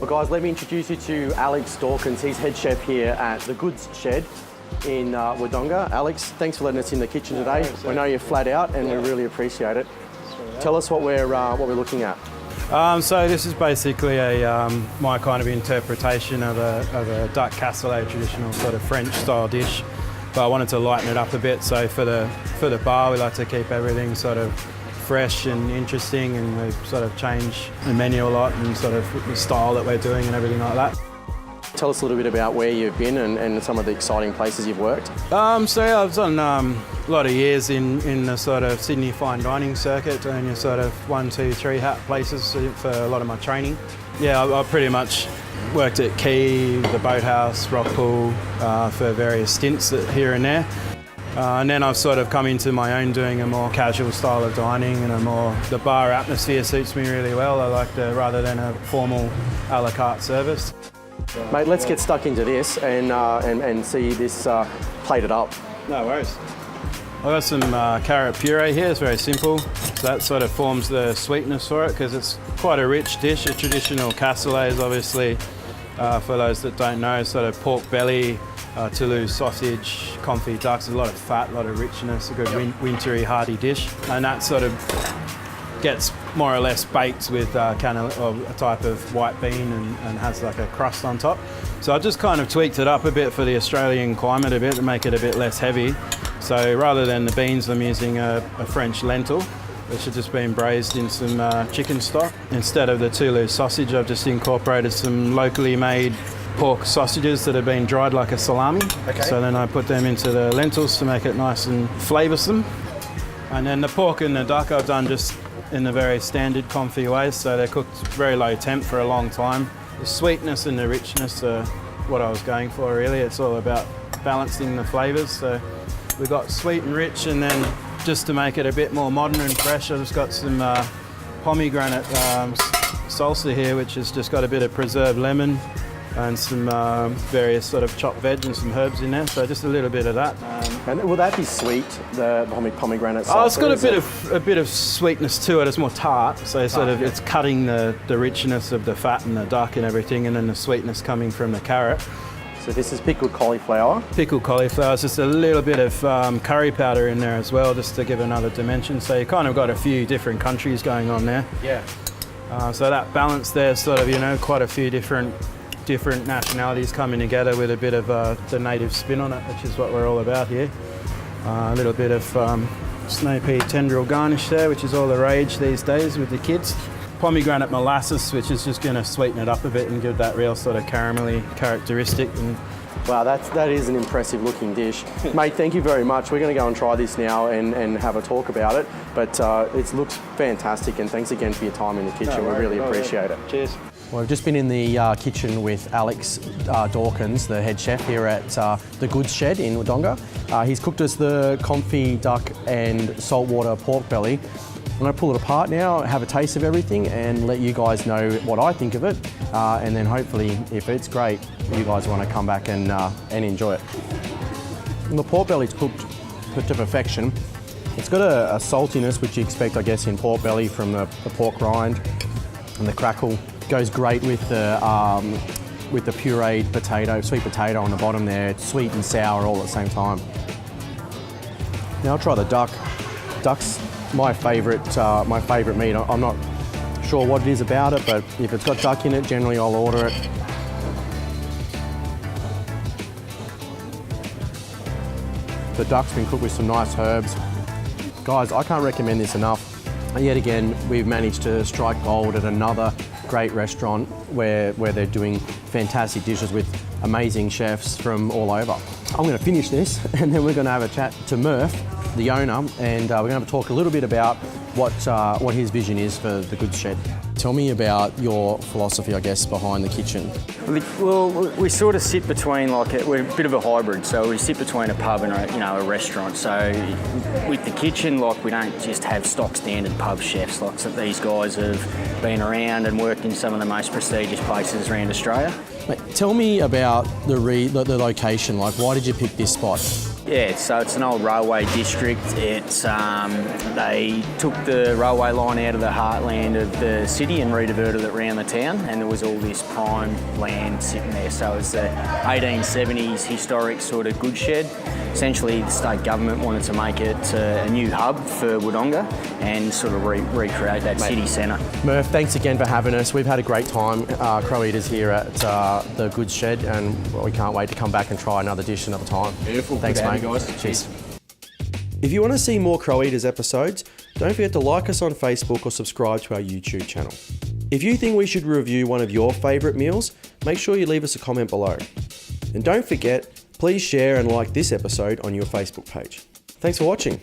Well guys, let me introduce you to Alex Dawkins. He's head chef here at the Goods Shed in Wodonga. Alex, thanks for letting us in the kitchen today. We know you're flat out and we really appreciate it. Tell us what we're looking at. So this is basically my kind of interpretation of a duck cassoulet, traditional sort of French style dish. But I wanted to lighten it up a bit. So for the bar, we like to keep everything sort of fresh and interesting, and we sort of change the menu a lot and sort of the style that we're doing and everything like that. Tell us a little bit about where you've been and some of the exciting places you've worked. So yeah, I've done a lot of years in the sort of Sydney fine dining circuit, doing your sort of 1, 2, 3 hat places for a lot of my training. Yeah, I pretty much worked at Quay, the Boathouse, Rockpool for various stints here and there. And then I've sort of come into my own, doing a more casual style of dining, and the bar atmosphere suits me really well. I like rather than a formal a la carte service. Mate, let's get stuck into this and see this plated up. No worries. I've got some carrot puree here. It's very simple. So that sort of forms the sweetness for it, because it's quite a rich dish. A traditional cassoulet is obviously, for those that don't know, sort of pork belly, Toulouse sausage, confit ducks, a lot of fat, a lot of richness, a good wintry, hearty dish. And that sort of gets more or less baked with a type of white bean and has like a crust on top. So I just kind of tweaked it up a bit for the Australian climate a bit to make it a bit less heavy. So rather than the beans, I'm using a French lentil, which has just been braised in some chicken stock. Instead of the Toulouse sausage, I've just incorporated some locally made pork sausages that have been dried like a salami. Okay. So then I put them into the lentils to make it nice and flavoursome. And then the pork and the duck I've done just in the very standard confit way, so they're cooked very low temp for a long time. The sweetness and the richness are what I was going for really. It's all about balancing the flavours. So we've got sweet and rich, and then just to make it a bit more modern and fresh, I've just got some pomegranate salsa here, which has just got a bit of preserved lemon and some various sort of chopped veg and some herbs in there, so just a little bit of that. And will that be sweet, the pomegranate salsa? Oh, it's got a bit of sweetness to it. It's more tart, so it's cutting the richness of the fat and the duck and everything, and then the sweetness coming from the carrot. So this is pickled cauliflower? Pickled cauliflower. It's just a little bit of curry powder in there as well, just to give another dimension. So you kind of got a few different countries going on there. Yeah. So that balance there, sort of, quite a few different nationalities coming together with a bit of the native spin on it, which is what we're all about here. A little bit of snow pea tendril garnish there, which is all the rage these days with the kids. Pomegranate molasses, which is just going to sweeten it up a bit and give that real sort of caramelly characteristic. Wow, that is an impressive looking dish. Mate, thank you very much. We're going to go and try this now and have a talk about it. But it looks fantastic, and thanks again for your time in the kitchen. We really appreciate it. Cheers. Well, we've just been in the kitchen with Alex Dawkins, the head chef here at the Goods Shed in Wodonga. He's cooked us the confit duck and saltwater pork belly. I'm going to pull it apart now, have a taste of everything, and let you guys know what I think of it. And then hopefully, if it's great, you guys want to come back and enjoy it. And the pork belly's cooked to perfection. It's got a saltiness which you expect, I guess, in pork belly from the pork rind, and the crackle goes great with the pureed potato, sweet potato on the bottom there. It's sweet and sour all at the same time. Now I'll try the duck. Duck's my favourite meat. I'm not sure what it is about it, but if it's got duck in it, generally I'll order it. The duck's been cooked with some nice herbs. Guys, I can't recommend this enough. And yet again, we've managed to strike gold at another great restaurant where they're doing fantastic dishes with amazing chefs from all over. I'm going to finish this and then we're going to have a chat to Murph, the owner, and we're going to have a talk a little bit about what his vision is for the Goods Shed. Tell me about your philosophy, I guess, behind the kitchen. Well, we sort of sit between, we're a bit of a hybrid, so we sit between a pub and a restaurant. So with the kitchen, we don't just have stock standard pub chefs. These guys have been around and worked in some of the most prestigious places around Australia. Mate, tell me about the location. Why did you pick this spot? Yeah, so it's an old railway district. It's they took the railway line out of the heartland of the city and rediverted it around the town, and there was all this prime land sitting there. So it's the 1870s historic sort of goods shed. Essentially, the state government wanted to make it a new hub for Wodonga and sort of recreate that city centre. Murph, thanks again for having us. We've had a great time, Crow Eaters here at the Goods Shed, and we can't wait to come back and try another dish another time. Beautiful. Thanks, Good mate. guys. Cheers. If you want to see more Crow Eaters episodes, don't forget to like us on Facebook or subscribe to our YouTube channel. If you think we should review one of your favourite meals, make sure you leave us a comment below. And don't forget, please share and like this episode on your Facebook page. Thanks for watching.